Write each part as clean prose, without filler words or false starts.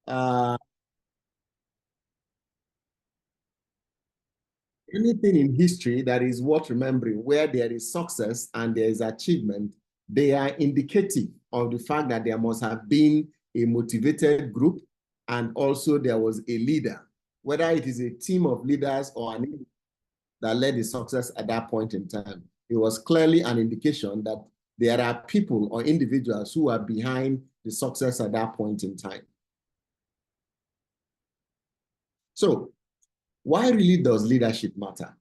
Uh, Anything in history that is worth remembering, where there is success and there is achievement, they are indicative of the fact that there must have been a motivated group and also there was a leader, whether it is a team of leaders or an individual that led the success at that point in time. It was clearly an indication that there are people or individuals who are behind the success at that point in time. So, why really does leadership matter?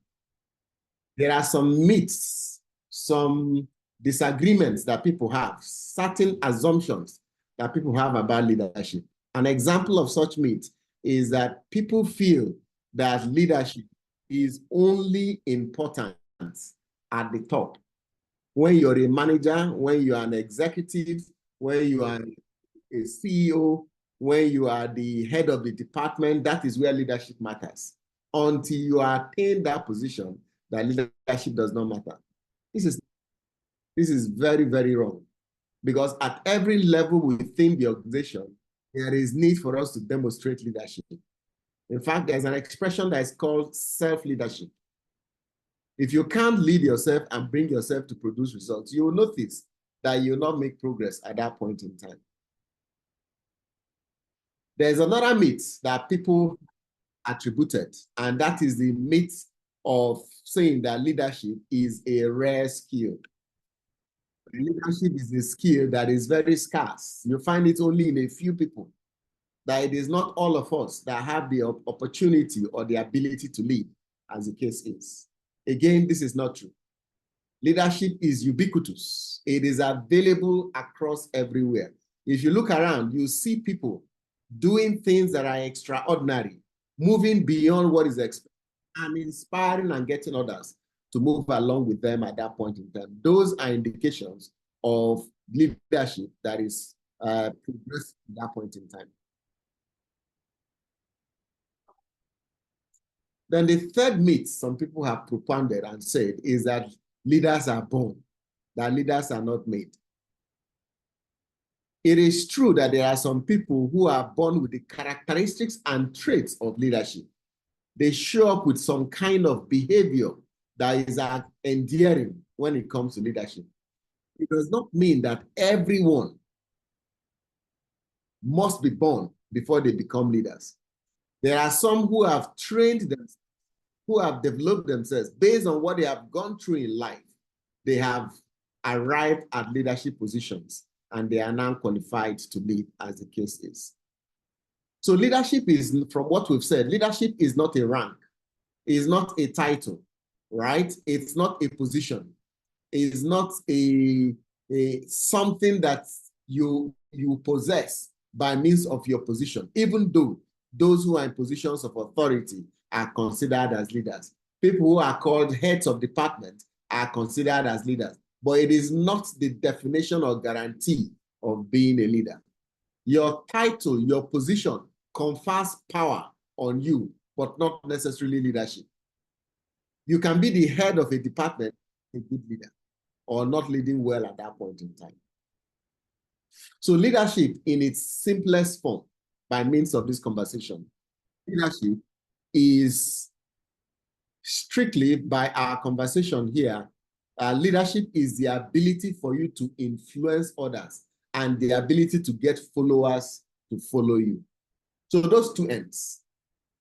There are some myths, some disagreements that people have, certain assumptions that people have about leadership. An example of such myth is that people feel that leadership is only important at the top. When you're a manager, when you're an executive, when you are a CEO, when you are the head of the department, that is where leadership matters. Until you attain that position, that leadership does not matter. This is very, very wrong. Because at every level within the organization, there is need for us to demonstrate leadership. In fact, there's an expression that is called self-leadership. If you can't lead yourself and bring yourself to produce results, you will notice that you will not make progress at that point in time. There's another myth that people attributed, and that is the myth of saying that leadership is a rare skill. Leadership is a skill that is very scarce. You find it only in a few people, that it is not all of us that have the opportunity or the ability to lead, as the case is. Again, this is not true. Leadership is ubiquitous. It is available across everywhere. If you look around, you see people doing things that are extraordinary, moving beyond what is expected, and inspiring and getting others to move along with them at that point in time. Those are indications of leadership that is progressing at that point in time. Then the third myth some people have propounded and said is that leaders are born, that leaders are not made. It is true that there are some people who are born with the characteristics and traits of leadership. They show up with some kind of behavior that is endearing when it comes to leadership. It does not mean that everyone must be born before they become leaders. There are some who have trained themselves, who have developed themselves based on what they have gone through in life. They have arrived at leadership positions and they are now qualified to lead, as the case is. So leadership is, from what we've said, leadership is not a rank, is not a title, right? It's not a position. It's not a something that you possess by means of your position, even though those who are in positions of authority are considered as leaders. People who are called heads of department are considered as leaders, but it is not the definition or guarantee of being a leader. Your title, your position confers power on you, but not necessarily leadership. You can be the head of a department, a good leader, or not leading well at that point in time. So leadership in its simplest form, by means of this conversation, leadership is strictly by our conversation here, leadership is the ability for you to influence others and the ability to get followers to follow you. So those two ends,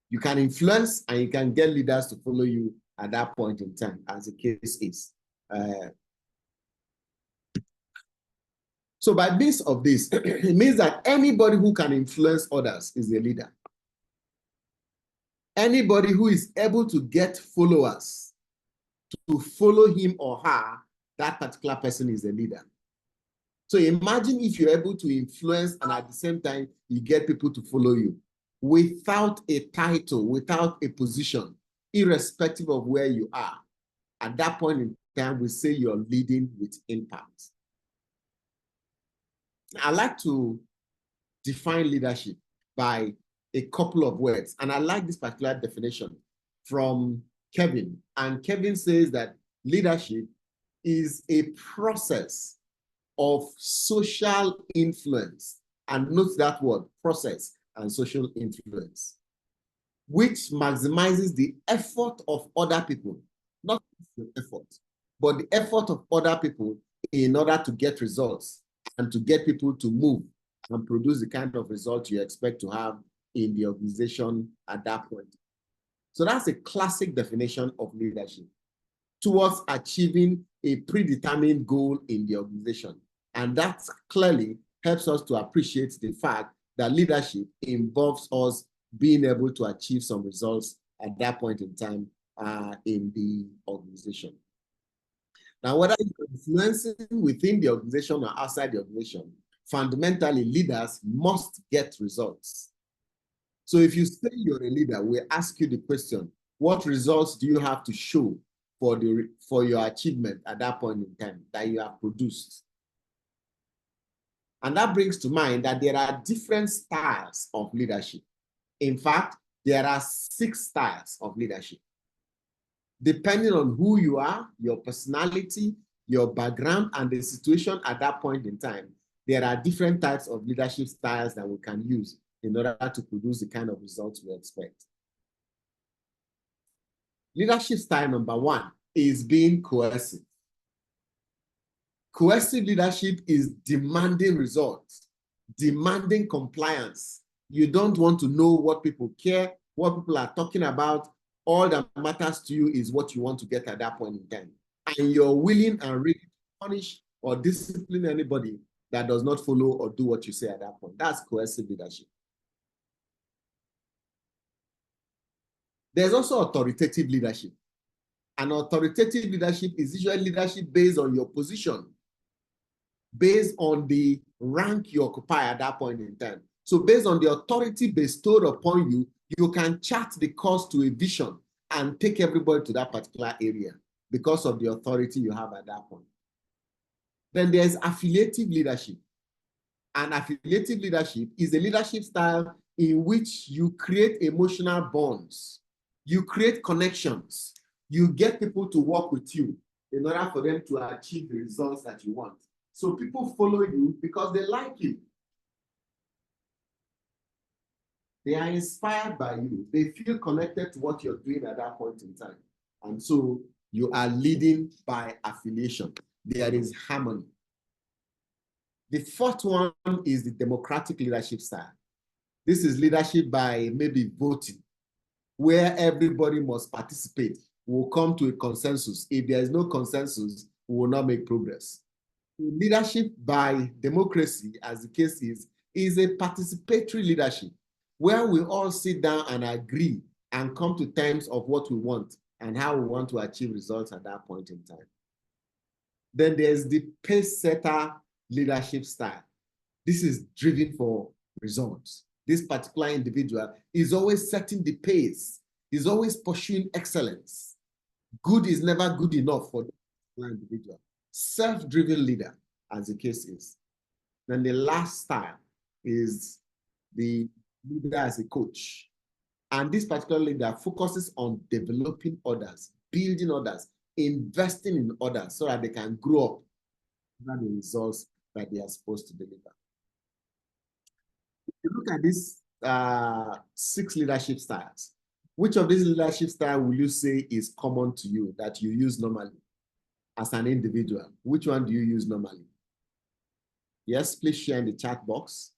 you can influence and you can get leaders to follow you at that point in time, as the case is. So by means of this, it means that anybody who can influence others is a leader. Anybody who is able to get followers to follow him or her, that particular person is a leader. So imagine if you're able to influence and at the same time, you get people to follow you without a title, without a position, irrespective of where you are. At that point in time, we say you're leading with impact. I like to define leadership by a couple of words, and I like this particular definition from Kevin. And Kevin says that leadership is a process of social influence. And note that word, process, and social influence, which maximizes the effort of other people, not your effort, but the effort of other people in order to get results and to get people to move and produce the kind of result you expect to have in the organization at that point. So that's a classic definition of leadership towards achieving a predetermined goal in the organization. And that clearly helps us to appreciate the fact that leadership involves us being able to achieve some results at that point in time in the organization. Now, whether you're influencing within the organization or outside the organization, fundamentally, leaders must get results. So if you say you're a leader, we ask you the question, what results do you have to show for your achievement at that point in time that you have produced? And that brings to mind that there are different styles of leadership. In fact, there are 6 styles of leadership. Depending on who you are, your personality, your background, and the situation at that point in time, there are different types of leadership styles that we can use in order to produce the kind of results we expect. Leadership style number 1 is being coercive. Coercive leadership is demanding results, demanding compliance. You don't want to know what people care, what people are talking about. All that matters to you is what you want to get at that point in time. And you're willing and ready to punish or discipline anybody that does not follow or do what you say at that point. That's coercive leadership. There's also authoritative leadership. And authoritative leadership is usually leadership based on your position, based on the rank you occupy at that point in time. So based on the authority bestowed upon you, you can chart the course to a vision and take everybody to that particular area because of the authority you have at that point. Then there's affiliative leadership. And affiliative leadership is a leadership style in which you create emotional bonds, you create connections, you get people to work with you in order for them to achieve the results that you want. So people follow you because they like you. They are inspired by you. They feel connected to what you're doing at that point in time. And so you are leading by affiliation. There is harmony. The 4th one is the democratic leadership style. This is leadership by maybe voting, where everybody must participate. We'll come to a consensus. If there is no consensus, we will not make progress. Leadership by democracy, as the case is a participatory leadership, where we all sit down and agree and come to terms of what we want and how we want to achieve results at that point in time. Then there's the pace setter leadership style. This is driven for results. This particular individual is always setting the pace. He's always pursuing excellence. Good is never good enough for the individual. Self-driven leader, as the case is. Then the last style is the leader as a coach. And this particular leader focuses on developing others, building others, investing in others so that they can grow up and the results that they are supposed to deliver. If you look at these 6 leadership styles, which of these leadership styles will you say is common to you that you use normally as an individual? Which one do you use normally? Yes, please share in the chat box.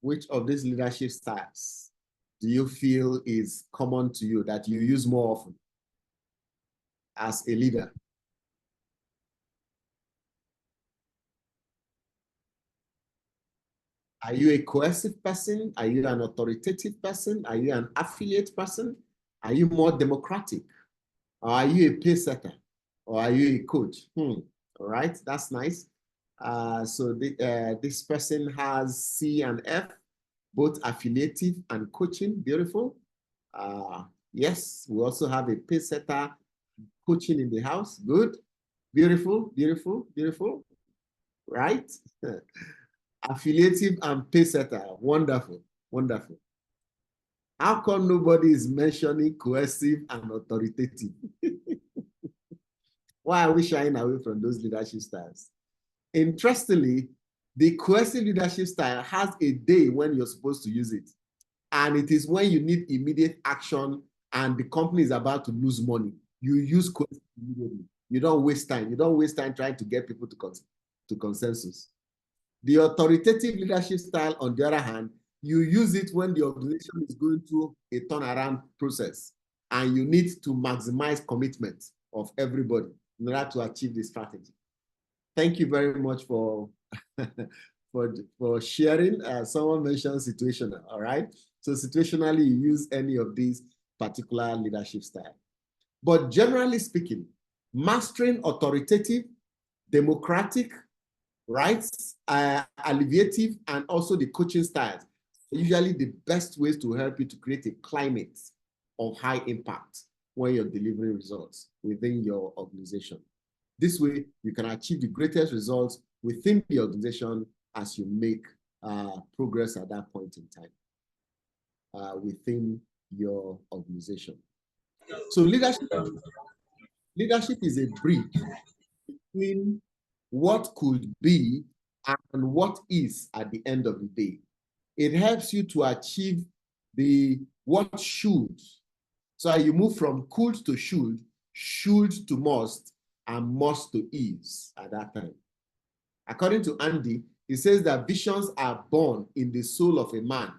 Which of these leadership styles do you feel is common to you that you use more often as a leader? Are you a coercive person? Are you an authoritative person? Are you an affiliate person? Are you more democratic? Or are you a pace setter? Or are you a coach? All right, that's nice. So this person has C and F, both affiliative and coaching. Beautiful. Yes, we also have a pace setter coaching in the house. Good. Beautiful, beautiful, beautiful. Right? Affiliative and pace setter. Wonderful, wonderful. How come nobody is mentioning coercive and authoritative? Why are we shying away from those leadership styles? Interestingly, the cohesive leadership style has a day when you're supposed to use it. And it is when you need immediate action and the company is about to lose money. You use cohesive immediately. You don't waste time. You don't waste time trying to get people to consensus. The authoritative leadership style, on the other hand, you use it when the organization is going through a turnaround process and you need to maximize commitment of everybody in order to achieve the strategy. Thank you very much for, for sharing. Someone mentioned situational, all right? So situationally, you use any of these particular leadership style. But generally speaking, mastering authoritative, democratic, rights, alleviative, and also the coaching styles are usually the best ways to help you to create a climate of high impact when you're delivering results within your organization. This way, you can achieve the greatest results within the organization as you make progress at that point in time within your organization. So leadership is a bridge between what could be and what is at the end of the day. It helps you to achieve the what should. So you move from could to should to must, and must to is at that time. According to Andy, he says that visions are born in the soul of a man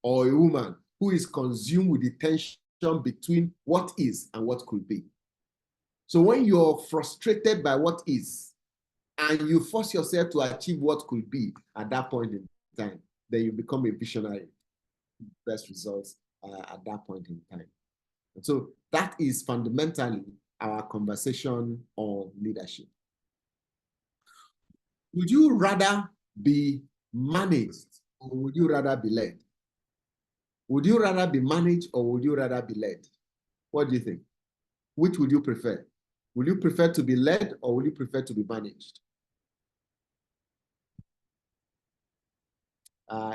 or a woman who is consumed with the tension between what is and what could be. So when you're frustrated by what is, and you force yourself to achieve what could be at that point in time, then you become a visionary. Best results at that point in time. And so that is fundamentally our conversation on leadership. Would you rather be managed or would you rather be led? Would you rather be managed or would you rather be led? What do you think? Which would you prefer? Would you prefer to be led or would you prefer to be managed?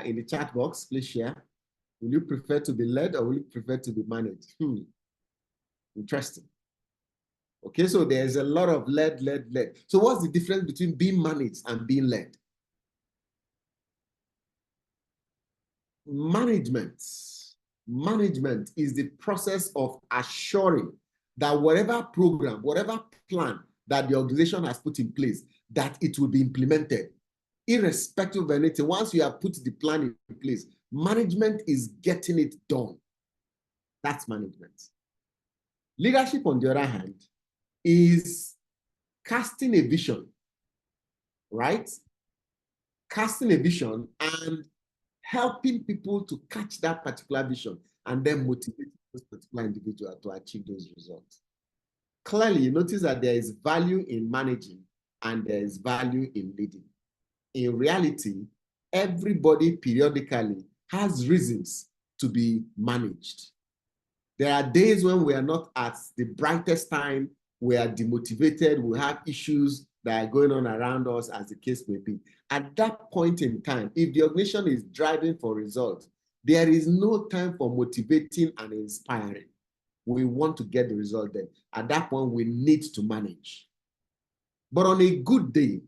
In the chat box, please share. Will you prefer to be led or will you prefer to be managed? Interesting. Okay, so there's a lot of led. So what's the difference between being managed and being led? Management is the process of assuring that whatever program, whatever plan that the organization has put in place, that it will be implemented, irrespective of anything. Once you have put the plan in place, management is getting it done. That's management. Leadership, on the other hand, is casting a vision, right? Casting a vision and helping people to catch that particular vision and then motivate those particular individuals to achieve those results. Clearly, you notice that there is value in managing and there is value in leading. In reality, everybody periodically has reasons to be managed. There are days when we are not at the brightest time, we are demotivated, we have issues that are going on around us, as the case may be. At that point in time, if the organization is driving for results, there is no time for motivating and inspiring. We want to get the result then. At that point, we need to manage. But on a good day,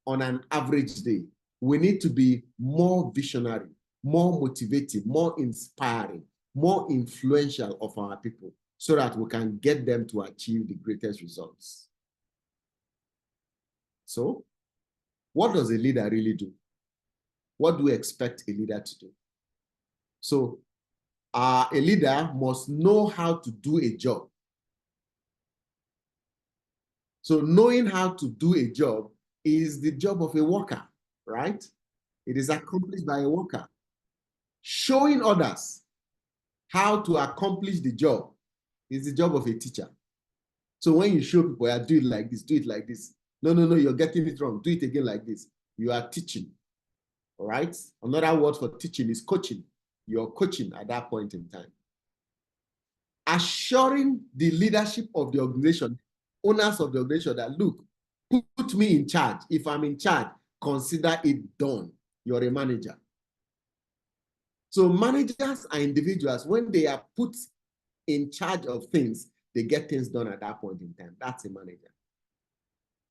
on an average day, we need to be more visionary, more motivating, more inspiring, more influential of our people so that we can get them to achieve the greatest results. So, what does a leader really do? What do we expect a leader to do? So, a leader must know how to do a job. So, knowing how to do a job is the job of a worker, right? It is accomplished by a worker. Showing others how to accomplish the job is the job of a teacher. So when you show people, yeah, do it like this, do it like this. No, you're getting it wrong. Do it again like this. You are teaching, all right? Another word for teaching is coaching. You're coaching at that point in time. Assuring the leadership of the organization, owners of the organization that, look, put me in charge. If I'm in charge, consider it done. You're a manager. So managers are individuals. When they are put in charge of things, they get things done at that point in time. That's a manager.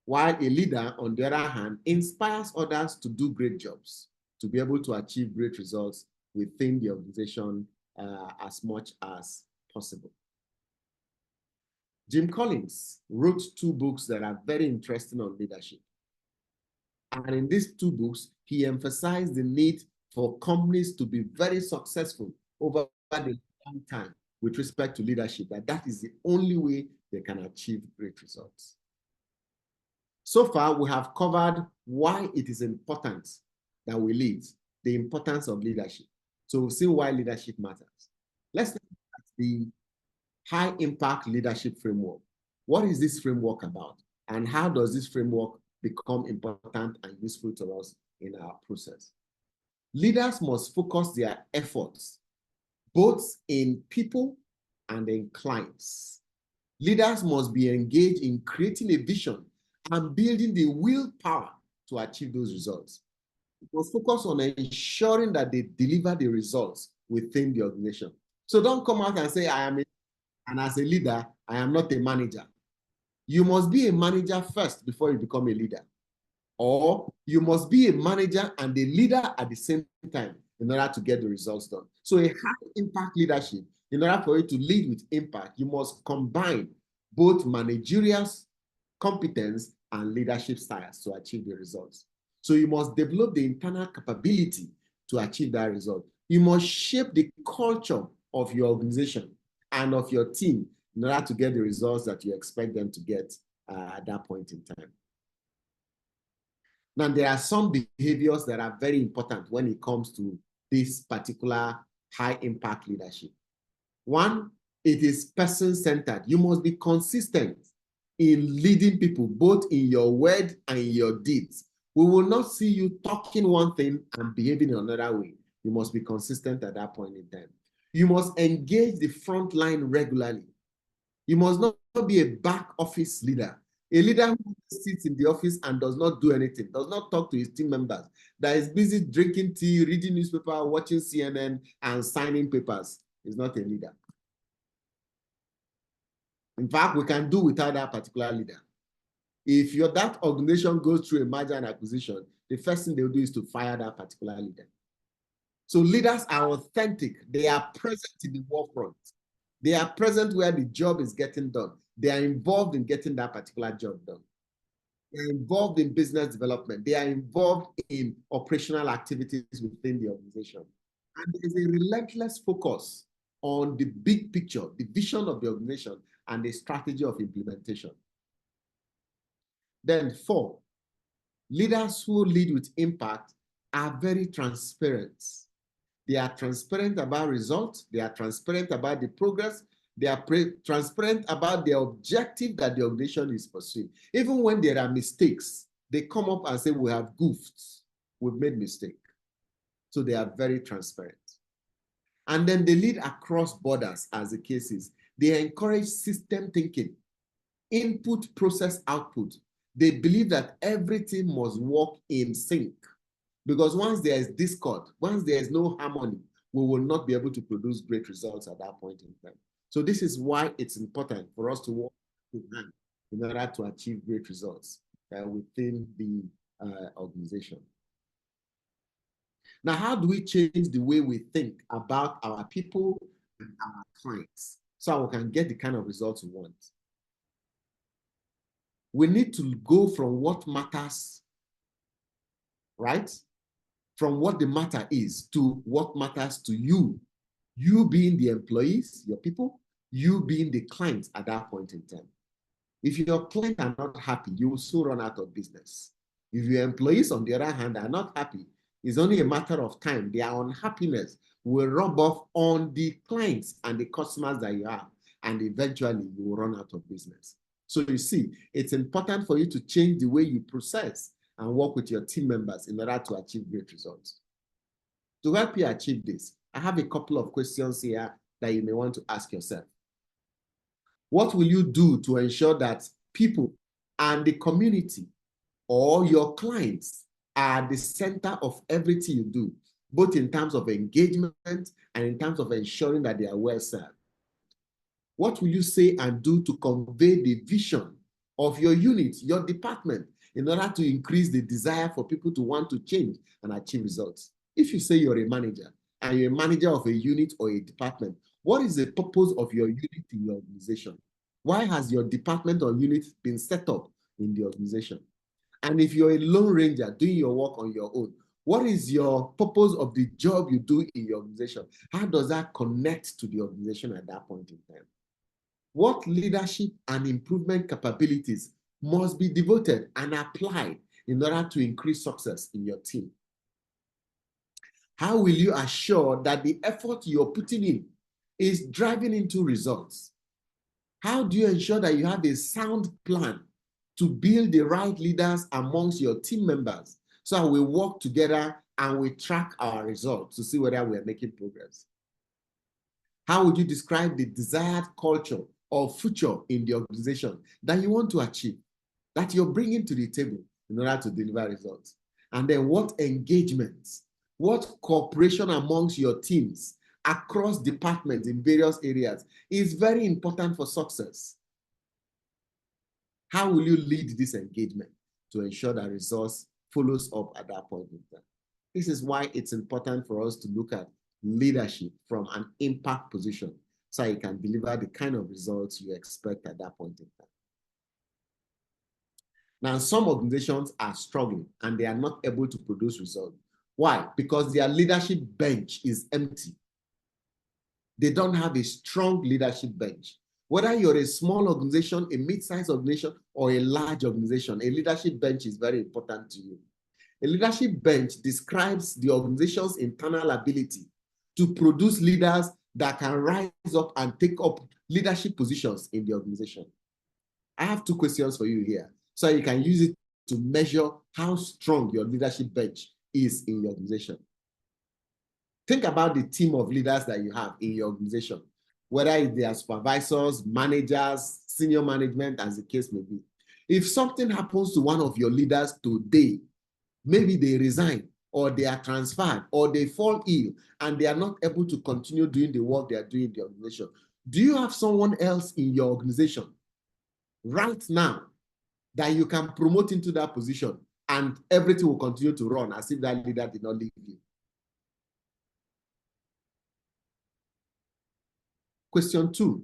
While a leader, on the other hand, inspires others to do great jobs, to be able to achieve great results within the organization as much as possible. Jim Collins wrote 2 books that are very interesting on leadership. And in these 2 books, he emphasized the need for companies to be very successful over the long time with respect to leadership, that is the only way they can achieve great results. So far, we have covered why it is important that we lead, the importance of leadership. So we've seen why leadership matters. Let's look at the high impact leadership framework. What is this framework about? And how does this framework become important and useful to us in our process? Leaders must focus their efforts both in people and in clients. Leaders must be engaged in creating a vision and building the willpower to achieve those results. It must focus on ensuring that they deliver the results within the organization. So don't come out and say, and as a leader, I am not a manager. You must be a manager first before you become a leader. Or you must be a manager and a leader at the same time in order to get the results done. So a high impact leadership, in order for you to lead with impact, you must combine both managerial competence and leadership styles to achieve the results. So you must develop the internal capability to achieve that result. You must shape the culture of your organization and of your team in order to get the results that you expect them to get at that point in time. Now, there are some behaviors that are very important when it comes to this particular high impact leadership. One, it is person-centered. You must be consistent in leading people, both in your word and in your deeds. We will not see you talking one thing and behaving in another way. You must be consistent at that point in time. You must engage the front line regularly. You must not be a back office leader. A leader who sits in the office and does not do anything, does not talk to his team members, that is busy drinking tea, reading newspaper, watching CNN, and signing papers is not a leader. In fact, we can do without that particular leader. If that organization goes through a merger and acquisition, the first thing they'll do is to fire that particular leader. So leaders are authentic. They are present in the forefront. They are present where the job is getting done. They are involved in getting that particular job done. They are involved in business development. They are involved in operational activities within the organization. And there is a relentless focus on the big picture, the vision of the organization, and the strategy of implementation. Then 4, leaders who lead with impact are very transparent. They are transparent about results. They are transparent about the progress. They are transparent about the objective that the organization is pursuing. Even when there are mistakes, they come up and say, we have goofed. We've made mistake. So they are very transparent. And then they lead across borders as the case is. They encourage system thinking, input, process, output. They believe that everything must work in sync. Because once there is discord, once there is no harmony, we will not be able to produce great results at that point in time. So this is why it's important for us to work with hand in order to achieve great results within the organization. Now, how do we change the way we think about our people and our clients so we can get the kind of results we want? We need to go from what matters, right? From what the matter is to what matters to you. You being the employees, your people, you being the clients at that point in time. If your clients are not happy, you will soon run out of business. If your employees, on the other hand, are not happy, it's only a matter of time. Their unhappiness will rub off on the clients and the customers that you have, and eventually you will run out of business. So you see, it's important for you to change the way you process and work with your team members in order to achieve great results. To help you achieve this, I have a couple of questions here that you may want to ask yourself. What will you do to ensure that people and the community or your clients are the center of everything you do, both in terms of engagement and in terms of ensuring that they are well served? What will you say and do to convey the vision of your unit, your department, in order to increase the desire for people to want to change and achieve results. If you say you're a manager and you're a manager of a unit or a department, what is the purpose of your unit in your organization? Why has your department or unit been set up in the organization? And if you're a lone ranger doing your work on your own, what is your purpose of the job you do in your organization? How does that connect to the organization at that point in time? What leadership and improvement capabilities must be devoted and applied in order to increase success in your team? How will you assure that the effort you're putting in is driving into results? How do you ensure that you have a sound plan to build the right leaders amongst your team members so we work together and we track our results to see whether we are making progress? How would you describe the desired culture or future in the organization that you want to achieve, that you're bringing to the table in order to deliver results? And then what engagements, what cooperation amongst your teams across departments in various areas is very important for success? How will you lead this engagement to ensure that results follows up at that point in time? This is why it's important for us to look at leadership from an impact position so you can deliver the kind of results you expect at that point in time. Now, some organizations are struggling and they are not able to produce results. Why? Because their leadership bench is empty. They don't have a strong leadership bench. Whether you're a small organization, a mid-sized organization, or a large organization, a leadership bench is very important to you. A leadership bench describes the organization's internal ability to produce leaders that can rise up and take up leadership positions in the organization. I have two questions for you here, so you can use it to measure how strong your leadership bench is in your organization. Think about the team of leaders that you have in your organization, whether they are supervisors, managers, senior management, as the case may be. If something happens to one of your leaders today, maybe they resign, or they are transferred, or they fall ill, and they are not able to continue doing the work they are doing in the organization, do you have someone else in your organization right now that you can promote into that position and everything will continue to run as if that leader did not leave you? Question 2,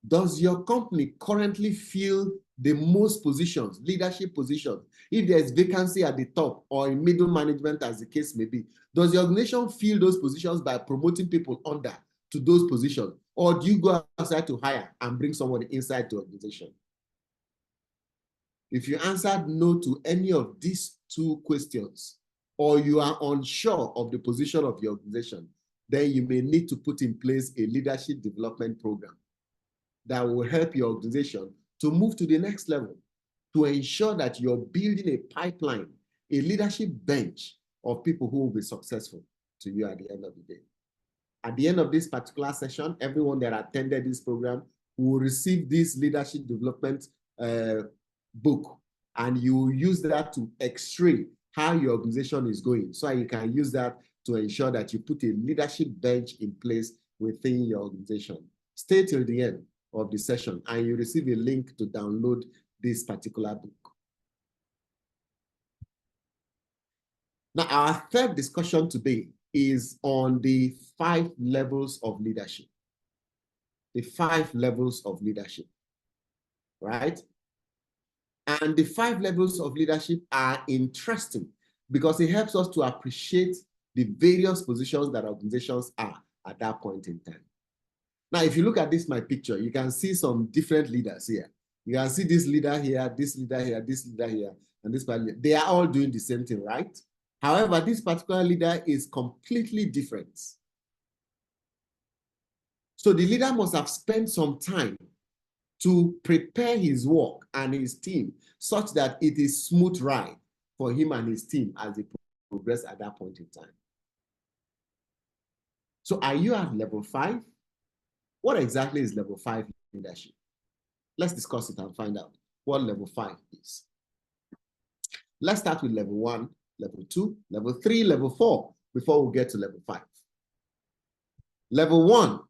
does your company currently fill the most positions, leadership positions? If there's vacancy at the top or in middle management, as the case may be, does the organization fill those positions by promoting people under to those positions? Or do you go outside to hire and bring somebody inside the organization? If you answered no to any of these two questions, or you are unsure of the position of your organization, then you may need to put in place a leadership development program that will help your organization to move to the next level, to ensure that you're building a pipeline, a leadership bench of people who will be successful to you at the end of the day. At the end of this particular session, everyone that attended this program will receive this leadership development book, and you will use that to x-ray how your organization is going, so you can use that to ensure that you put a leadership bench in place within your organization. Stay till the end of the session and you receive a link to download this particular book. Now, our third discussion today is on the 5 levels of leadership. The 5 levels of leadership, right? And the 5 levels of leadership are interesting because it helps us to appreciate the various positions that organizations are at that point in time. Now, if you look at this, my picture, you can see some different leaders here. You can see this leader here, this leader here, this leader here, and this leader. They are all doing the same thing, right? However, this particular leader is completely different. So the leader must have spent some time to prepare his work and his team such that it is smooth ride for him and his team as they progress at that point in time. So are you at level 5? What exactly is level 5 leadership? Let's discuss it and find out what level 5 is. Let's start with level 1, level 2, level 3, level 4 before we get to level 5. Level 1,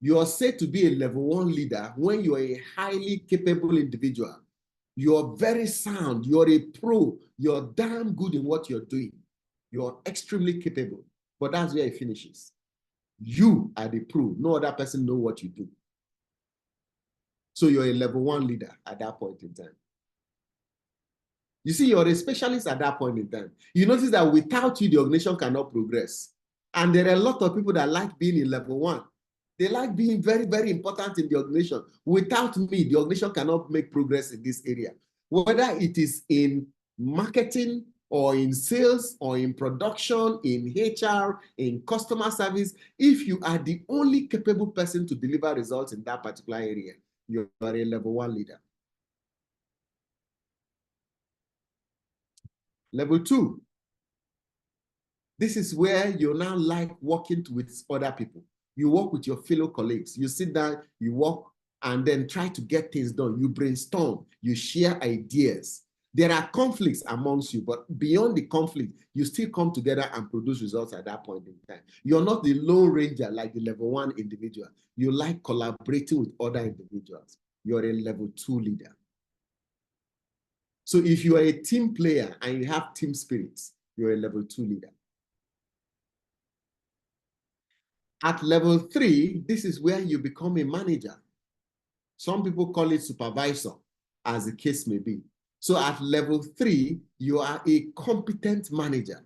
you are said to be a level 1 leader when you are a highly capable individual You're very sound. You're a pro. You're damn good in what you're doing. You're extremely capable. But that's where it finishes. You are the pro. No other person knows what you do. So you're a level 1 leader at that point in time. You see, you're a specialist at that point in time. You notice that without you, the organization cannot progress. And there are a lot of people that like being in level 1. They like being very, very important in the organization. Without me, the organization cannot make progress in this area. Whether it is in marketing or in sales or in production, in HR, in customer service, if you are the only capable person to deliver results in that particular area, you are a level 1 leader. Level 2. This is where you now like working with other people. You work with your fellow colleagues. You sit down, you work, and then try to get things done. You brainstorm, you share ideas. There are conflicts amongst you, but beyond the conflict, you still come together and produce results at that point in time. You're not the lone ranger like the level 1 individual. You like collaborating with other individuals. You're a level 2 leader. So if you are a team player and you have team spirits, you're a level 2 leader. At level 3, this is where you become a manager. Some people call it supervisor, as the case may be. So at level 3, you are a competent manager,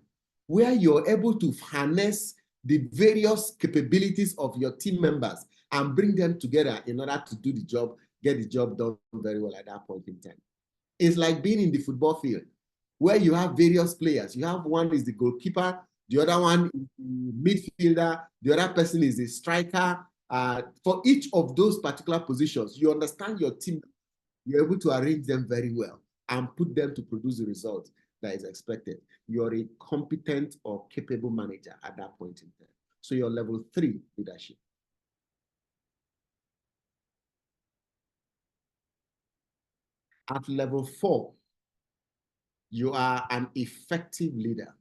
where you're able to harness the various capabilities of your team members and bring them together in order to do the job, get the job done very well at that point in time. It's like being in the football field, where you have various players. You have one is the goalkeeper, the other one is the midfielder, the other person is the striker. For each of those particular positions, you understand your team, you're able to arrange them very well and put them to produce the result that is expected. You're a competent or capable manager at that point in time. So you're level 3 leadership. At level 4, you are an effective leader.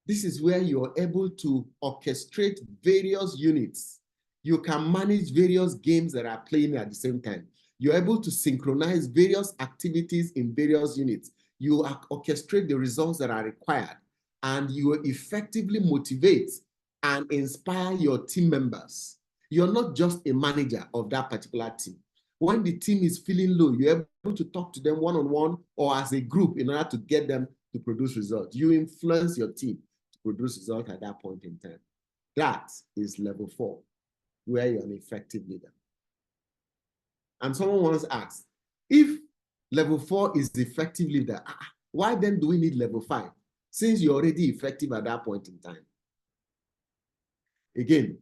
This is where you're able to orchestrate various units. You can manage various games that are playing at the same time. You're able to synchronize various activities in various units. You orchestrate the results that are required, and you effectively motivate and inspire your team members. You're not just a manager of that particular team. When the team is feeling low, you're able to talk to them one-on-one or as a group in order to get them to produce results. You influence your team to produce results at that point in time. That is level 4, where you're an effective leader. And someone once asked, if level 4 is the effective leader, why then do we need level 5? Since you're already effective at that point in time. Again,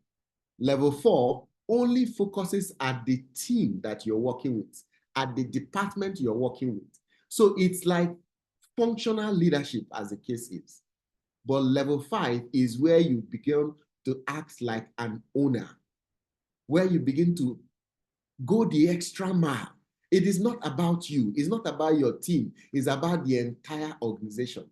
level 4 only focuses at the team that you're working with, at the department you're working with. So it's like functional leadership, as the case is. But level 5 is where you begin to act like an owner, where you begin to go the extra mile. It is not about you. It's not about your team. It's about the entire organization.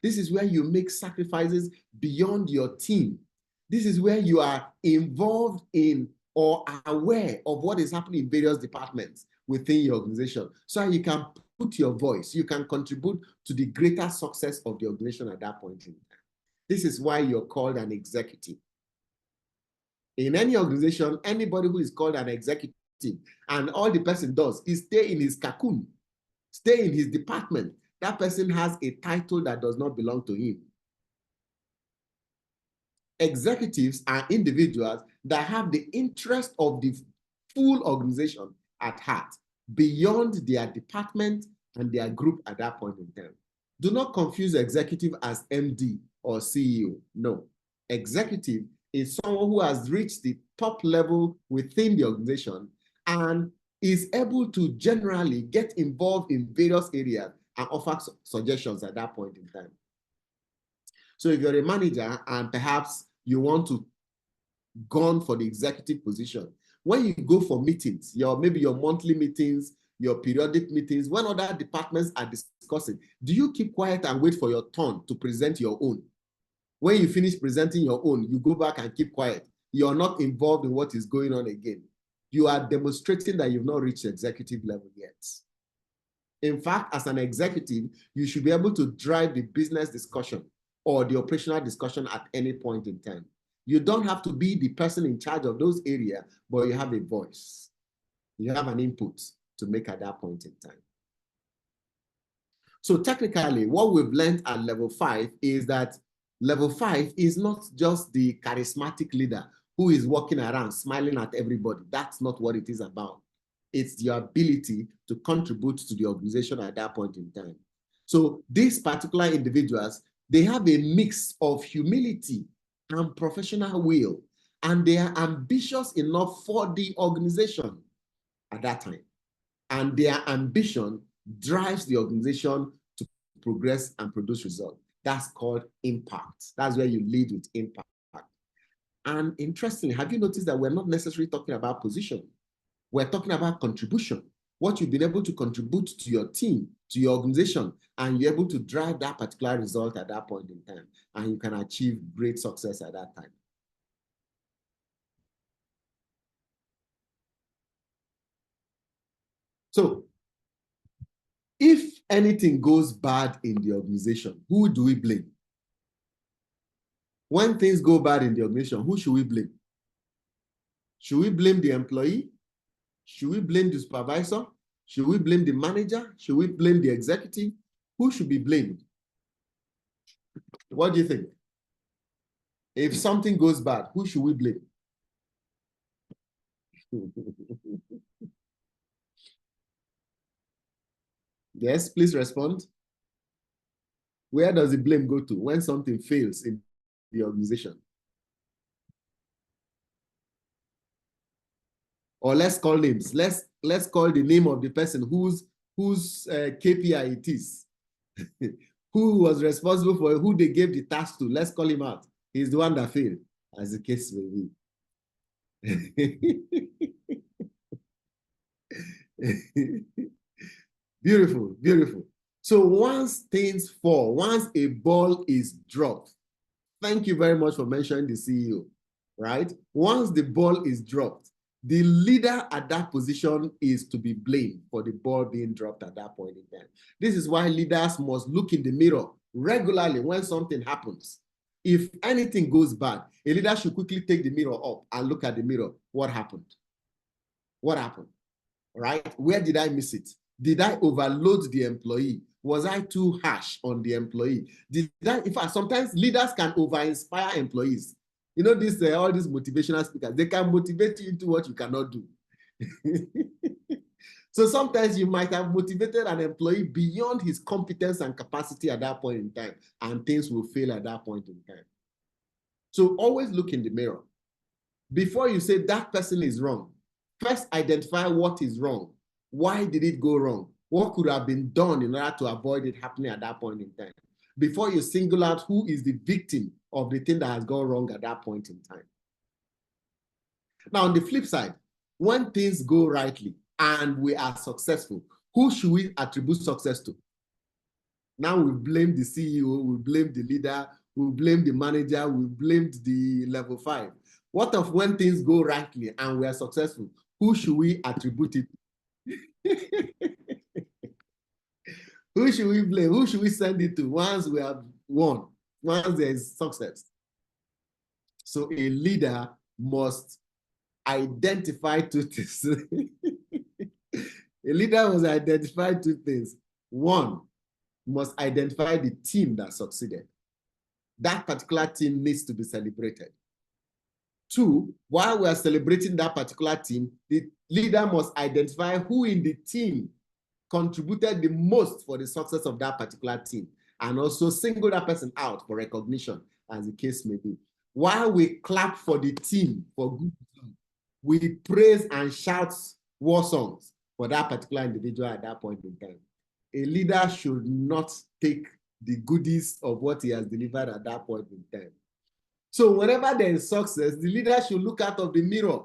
This is where you make sacrifices beyond your team. This is where you are involved in or aware of what is happening in various departments within your organization, so you can put your voice, you can contribute to the greater success of the organization at that point in time. This is why you're called an executive. In any organization, anybody who is called an executive and all the person does is stay in his cocoon, stay in his department, that person has a title that does not belong to him. Executives are individuals that have the interest of the full organization at heart, beyond their department and their group at that point in time. Do not confuse executive as MD or CEO. No. Executive is someone who has reached the top level within the organization and is able to generally get involved in various areas and offer suggestions at that point in time. So if you're a manager and perhaps you want to go for the executive position, when you go for meetings, maybe your monthly meetings, your periodic meetings, when other departments are discussing, do you keep quiet and wait for your turn to present your own? When you finish presenting your own, you go back and keep quiet. You're not involved in what is going on again. You are demonstrating that you've not reached executive level yet. In fact, as an executive, you should be able to drive the business discussion or the operational discussion at any point in time. You don't have to be the person in charge of those areas, but you have a voice. You have an input to make at that point in time. So technically, what we've learned at level 5 is that level 5 is not just the charismatic leader who is walking around smiling at everybody. That's not what it is about. It's your ability to contribute to the organization at that point in time. So these particular individuals, they have a mix of humility and professional will, and they are ambitious enough for the organization at that time. And their ambition drives the organization to progress and produce results. That's called impact. That's where you lead with impact. And interestingly, have you noticed that we're not necessarily talking about position? We're talking about contribution. What you've been able to contribute to your team, to your organization, and you're able to drive that particular result at that point in time. And you can achieve great success at that time. So, if anything goes bad in the organization, who do we blame? When things go bad in the organization, who should we blame? Should we blame the employee? Should we blame the supervisor? Should we blame the manager? Should we blame the executive? Who should be blamed? What do you think? If something goes bad, who should we blame? Yes, please respond. Where does the blame go to when something fails in the organization? Or let's call names. Let's call the name of the person whose KPI it is. Who was responsible for who they gave the task to. Let's call him out. He's the one that failed, as the case may be. Beautiful, beautiful. So once things fall, once a ball is dropped, thank you very much for mentioning the CEO, right? Once the ball is dropped, the leader at that position is to be blamed for the ball being dropped at that point in time. This is why leaders must look in the mirror regularly when something happens. If anything goes bad, a leader should quickly take the mirror up and look at the mirror. What happened? What happened? Right? Where did I miss it? Did I overload the employee? Was I too harsh on the employee? In fact, sometimes leaders can over-inspire employees. You know, all these motivational speakers, they can motivate you into what you cannot do. So sometimes you might have motivated an employee beyond his competence and capacity at that point in time, and things will fail at that point in time. So always look in the mirror. Before you say that person is wrong, first identify what is wrong. Why did it go wrong? What could have been done in order to avoid it happening at that point in time? Before you single out who is the victim of the thing that has gone wrong at that point in time. Now, on the flip side, when things go rightly and we are successful, who should we attribute success to? Now we blame the CEO, we blame the leader, we blame the manager, we blamed the level 5. What of when things go rightly and we are successful? Who should we attribute it to? Who should we blame? Who should we send it to once we have won, once there is success? So a leader must identify two things. A leader must identify two things. One, must identify the team that succeeded. That particular team needs to be celebrated. Two, while we are celebrating that particular team, the leader must identify who in the team contributed the most for the success of that particular team, and also single that person out for recognition, as the case may be. While we clap for the team for good results, we praise and shout war songs for that particular individual at that point in time. A leader should not take the goodies of what he has delivered at that point in time. So whenever there is success, the leader should look out of the mirror,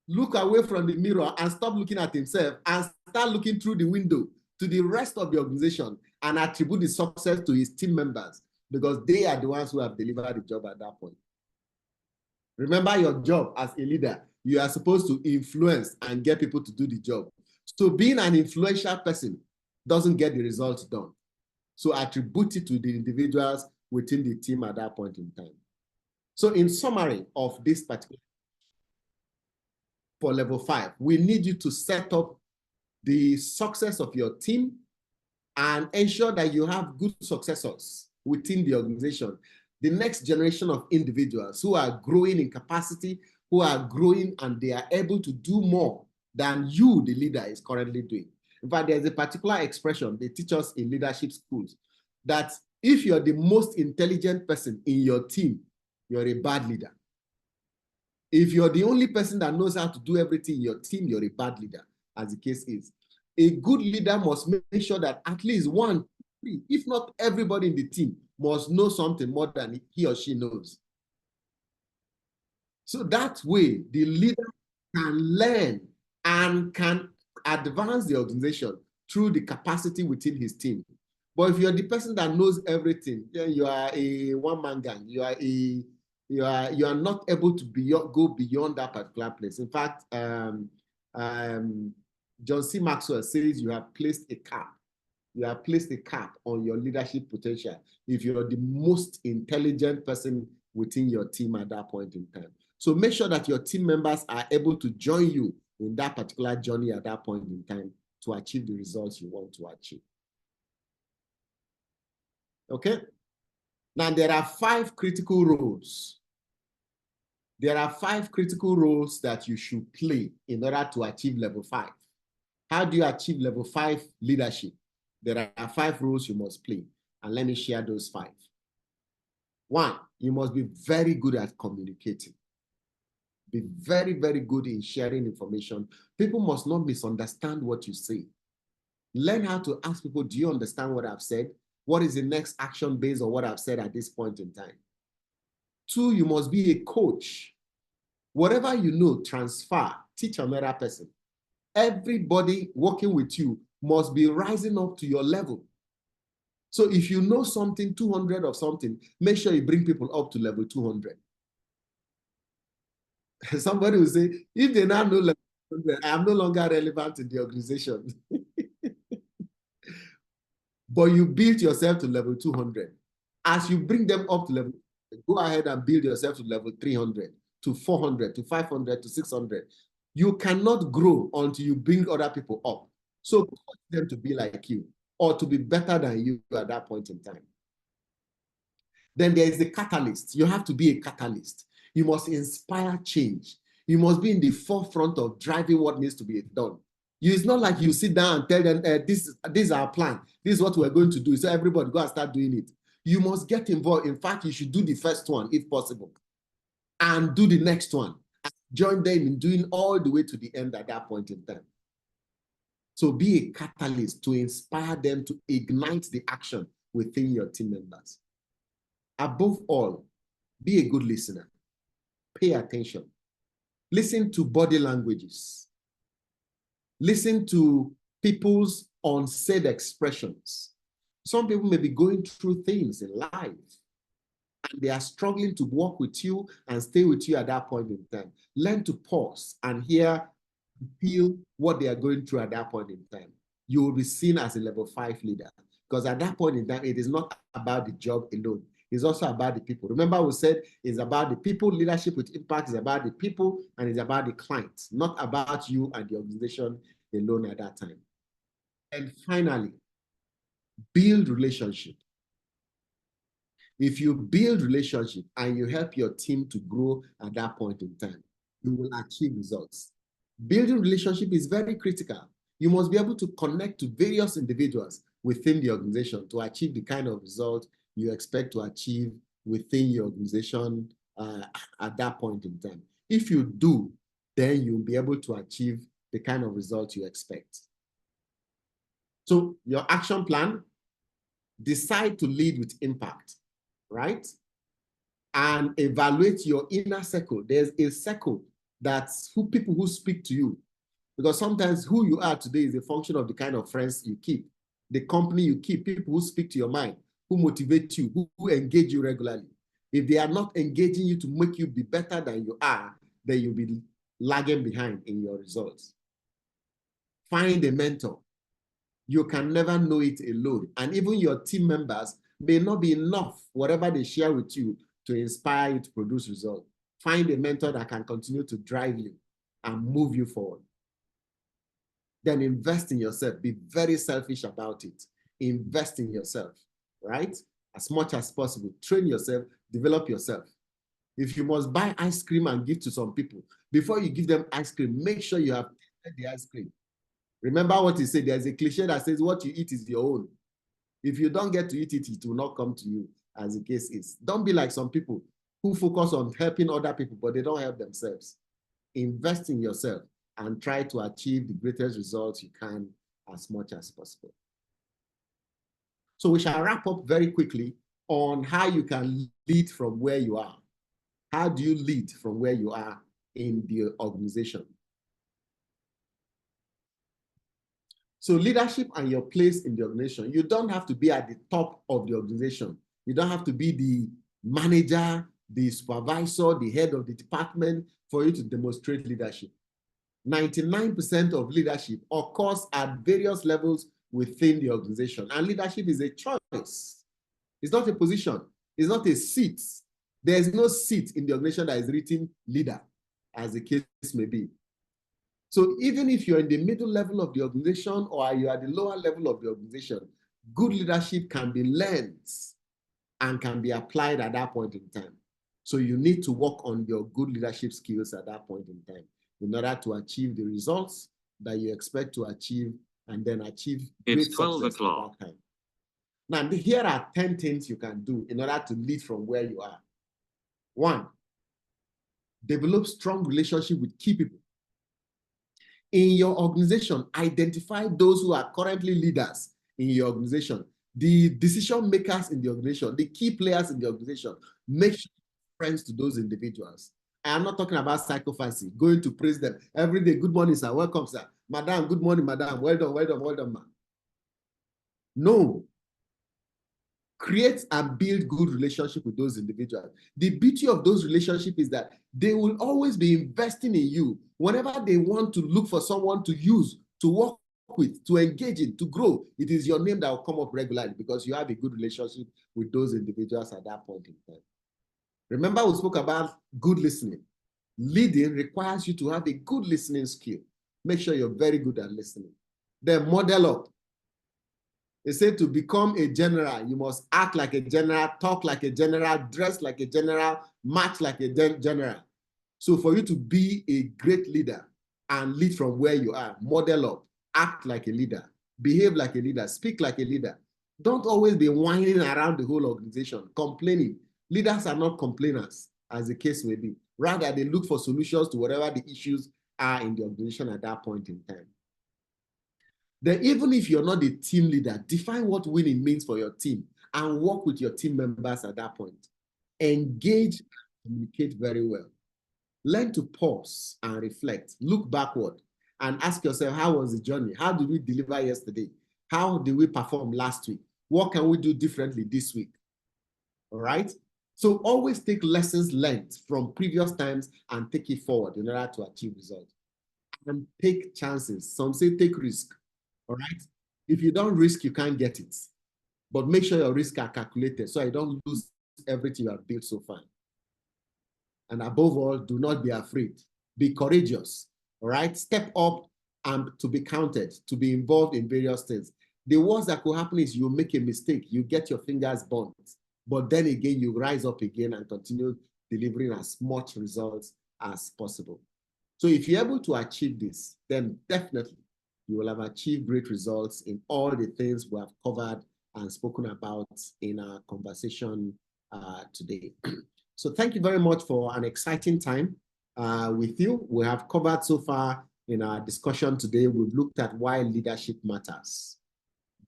look away from the mirror and stop looking at himself and start looking through the window to the rest of the organization and attribute the success to his team members, because they are the ones who have delivered the job at that point. Remember your job as a leader. You are supposed to influence and get people to do the job. So being an influential person doesn't get the results done. So attribute it to the individuals within the team at that point in time. So in summary of this particular, for level 5, we need you to set up the success of your team and ensure that you have good successors within the organization. The next generation of individuals who are growing in capacity, who are growing and they are able to do more than you, the leader, is currently doing. In fact, there's a particular expression they teach us in leadership schools that if you're the most intelligent person in your team, you're a bad leader. If you're the only person that knows how to do everything in your team, you're a bad leader, as the case is. A good leader must make sure that at least one, if not everybody in the team, must know something more than he or she knows. So that way, the leader can learn and can advance the organization through the capacity within his team. But if you're the person that knows everything, then you are a one-man gang. You are not able to go beyond that particular place. In fact, John C. Maxwell says you have placed a cap. You have placed a cap on your leadership potential if you're the most intelligent person within your team at that point in time. So make sure that your team members are able to join you in that particular journey at that point in time to achieve the results you want to achieve. Okay? Now, there are 5 critical roles. There are 5 critical roles that you should play in order to achieve level 5. How do you achieve level 5 leadership? There are 5 roles you must play, and let me share those 5. 1, you must be very good at communicating. Be very, very good in sharing information. People must not misunderstand what you say. Learn how to ask people, do you understand what I've said? What is the next action based on what I've said at this point in time? 2, you must be a coach. Whatever you know, transfer, teach another person. Everybody working with you must be rising up to your level. So if you know something, 200 of something, make sure you bring people up to level 200. Somebody will say, if they now know level 200, I am no longer relevant in the organization. But you built yourself to level 200. As you bring them up to level, go ahead and build yourself to level 300, to 400, to 500, to 600. You cannot grow until you bring other people up. So coach them to be like you or to be better than you at that point in time. Then there is the catalyst. You have to be a catalyst. You must inspire change. You must be in the forefront of driving what needs to be done. It's not like you sit down and tell them, this is our plan. This is what we're going to do. So everybody go and start doing it. You must get involved. In fact, you should do the first one if possible and do the next one. Join them in doing all the way to the end at that point in time. So be a catalyst to inspire them to ignite the action within your team members. Above all, be a good listener. Pay attention. Listen to body languages. Listen to people's unsaid expressions. Some people may be going through things in life, and they are struggling to walk with you and stay with you at that point in time. Learn to pause and feel what they are going through at that point in time. You will be seen as a level 5 leader, because at that point in time, it is not about the job alone. It's also about the people. Remember, we said it's about the people. Leadership with impact is about the people, and it's about the clients, not about you and the organization alone at that time. And finally, build relationship. If you build relationship and you help your team to grow at that point in time, you will achieve results. Building relationship is very critical. You must be able to connect to various individuals within the organization to achieve the kind of result you expect to achieve within your organization at that point in time. If you do, then you'll be able to achieve the kind of results you expect. So your action plan, decide to lead with impact, right? And evaluate your inner circle. There's a circle that's people who speak to you. Because sometimes who you are today is a function of the kind of friends you keep, the company you keep, people who speak to your mind, who motivate you, who engage you regularly. If they are not engaging you to make you be better than you are, then you'll be lagging behind in your results. Find a mentor. You can never know it alone. And even your team members may not be enough, whatever they share with you, to inspire you to produce results. Find a mentor that can continue to drive you and move you forward. Then invest in yourself. Be very selfish about it. Invest in yourself, right? As much as possible. Train yourself, develop yourself. If you must buy ice cream and give to some people, before you give them ice cream, make sure you have tasted the ice cream. Remember what he said, there's a cliche that says what you eat is your own. If you don't get to eat it, it will not come to you, as the case is. Don't be like some people who focus on helping other people, but they don't help themselves. Invest in yourself and try to achieve the greatest results you can as much as possible. So we shall wrap up very quickly on how you can lead from where you are. How do you lead from where you are in the organization? So leadership and your place in the organization, you don't have to be at the top of the organization. You don't have to be the manager, the supervisor, the head of the department for you to demonstrate leadership. 99% of leadership occurs at various levels within the organization. And leadership is a choice. It's not a position. It's not a seat. There's no seat in the organization that is written leader, as the case may be. So even if you're in the middle level of the organization or you're at the lower level of the organization, good leadership can be learned and can be applied at that point in time. So you need to work on your good leadership skills at that point in time in order to achieve the results that you expect to achieve and then achieve great success at that time. Now, here are 10 things you can do in order to lead from where you are. 1, develop strong relationship with key people. In your organization, identify those who are currently leaders in your organization, the decision makers in the organization, the key players in the organization. Make sure you're friends to those individuals. I am not talking about psychopathy, going to praise them every day. Good morning, sir. Welcome, sir. Madam, good morning, madam. Well done, well done, well done, man. No. Create and build good relationship with those individuals. The beauty of those relationships is that they will always be investing in you. Whenever they want to look for someone to use, to work with, to engage in, to grow, it is your name that will come up regularly because you have a good relationship with those individuals at that point in time. Remember, we spoke about good listening. Leading requires you to have a good listening skill. Make sure you're very good at listening. Then model up. They say to become a general, you must act like a general, talk like a general, dress like a general, march like a general. So for you to be a great leader and lead from where you are, model up, act like a leader, behave like a leader, speak like a leader. Don't always be whining around the whole organization, complaining. Leaders are not complainers, as the case may be. Rather, they look for solutions to whatever the issues are in the organization at that point in time. Then even if you're not a team leader, define what winning means for your team and work with your team members at that point. Engage and communicate very well. Learn to pause and reflect. Look backward and ask yourself, how was the journey? How did we deliver yesterday? How did we perform last week? What can we do differently this week? All right? So always take lessons learned from previous times and take it forward in order to achieve results. And take chances. Some say take risk. All right? If you don't risk, you can't get it. But make sure your risks are calculated so you don't lose everything you have built so far. And above all, do not be afraid. Be courageous. All right? Step up and to be counted, to be involved in various things. The worst that could happen is you make a mistake, you get your fingers burnt. But then again, you rise up again and continue delivering as much results as possible. So if you're able to achieve this, then definitely you will have achieved great results in all the things we have covered and spoken about in our conversation today. So thank you very much for an exciting time with you. We have covered so far in our discussion today, we've looked at why leadership matters.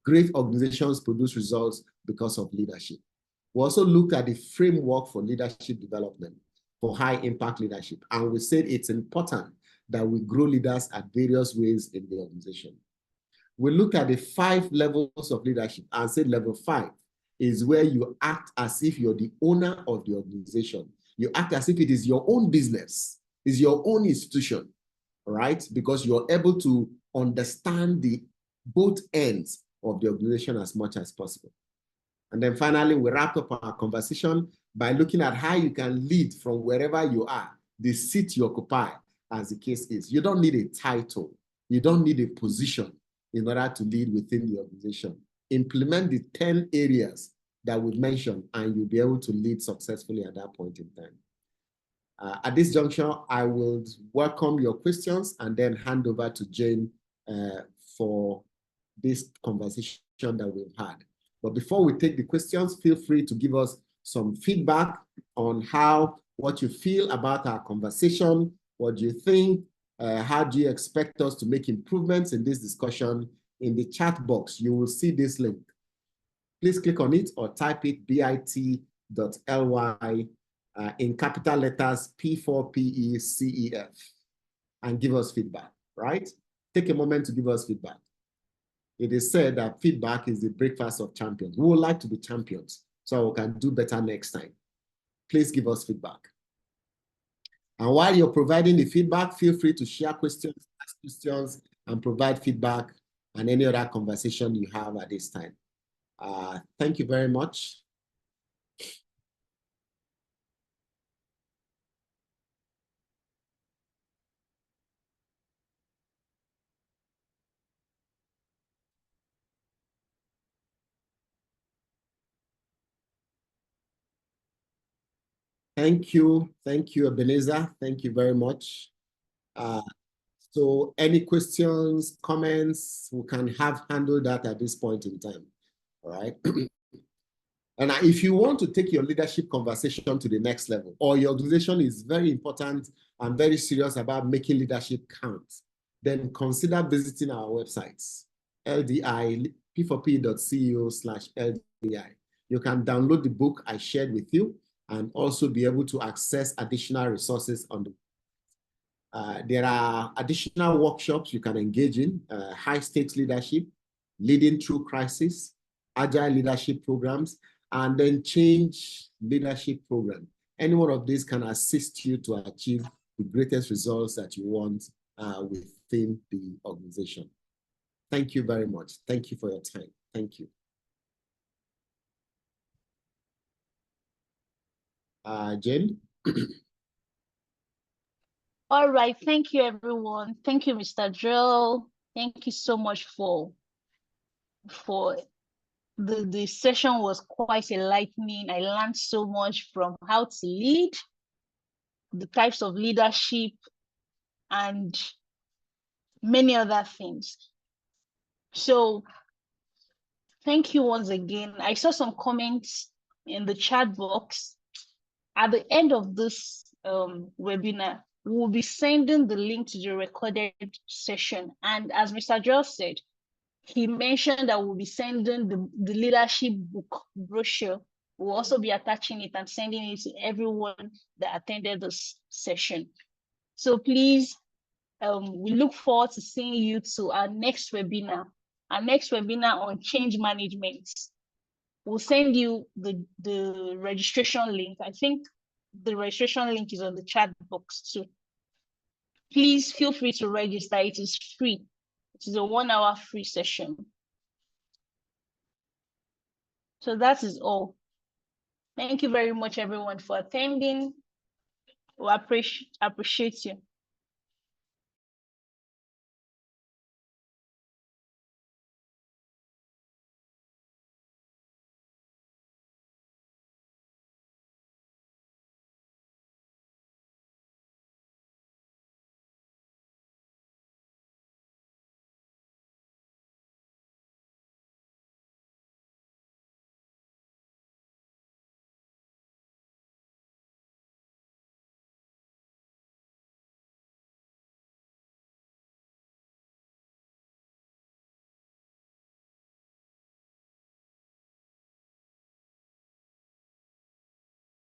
Great organizations produce results because of leadership. We also looked at the framework for leadership development, for high impact leadership. And we said it's important that we grow leaders at various ways in the organization. We looked at the 5 levels of leadership and said level 5 is where you act as if you're the owner of the organization. You act as if it is your own business, is your own institution, right? Because you're able to understand the both ends of the organization as much as possible. And then finally, we wrap up our conversation by looking at how you can lead from wherever you are, the seat you occupy, as the case is. You don't need a title. You don't need a position in order to lead within the organization. Implement the 10 areas that we've mentioned, and you'll be able to lead successfully at that point in time. At this juncture, I will welcome your questions and then hand over to Jane for this conversation that we've had. But before we take the questions, feel free to give us some feedback on what you feel about our conversation. What do you think? How do you expect us to make improvements in this discussion? In the chat box, you will see this link. Please click on it or type it bit.ly in capital letters P4PECEF and give us feedback, right? Take a moment to give us feedback. It is said that feedback is the breakfast of champions. We would like to be champions so we can do better next time. Please give us feedback. And while you're providing the feedback, feel free to share questions, ask questions, and provide feedback and any other conversation you have at this time. Thank you very much. Thank you, Ebenezer. Thank you very much. So any questions, comments, we can handle that at this point in time, all right? And if you want to take your leadership conversation to the next level, or your organization is very important and very serious about making leadership count, then consider visiting our websites, LDI, p4p.co/LDI. You can download the book I shared with you and also be able to access additional resources on the there are additional workshops you can engage in, high-stakes leadership, leading through crisis, agile leadership programs, and then change leadership program. Any one of these can assist you to achieve the greatest results that you want within the organization. Thank you very much. Thank you for your time. Thank you. Jane? All right. Thank you, everyone. Thank you, Mr. Drill. Thank you so much for the session was quite enlightening. I learned so much from how to lead, the types of leadership, and many other things. So thank you once again. I saw some comments in the chat box. At the end of this webinar, we'll be sending the link to the recorded session. And as Mr. Joel said, he mentioned that we'll be sending the leadership book brochure. We'll also be attaching it and sending it to everyone that attended this session. So please, we look forward to seeing you to our next webinar on change management. We'll send you the registration link. I think the registration link is on the chat box too. Please feel free to register. It is free. It is a 1-hour free session. So that is all. Thank you very much, everyone, for attending. We appreciate you.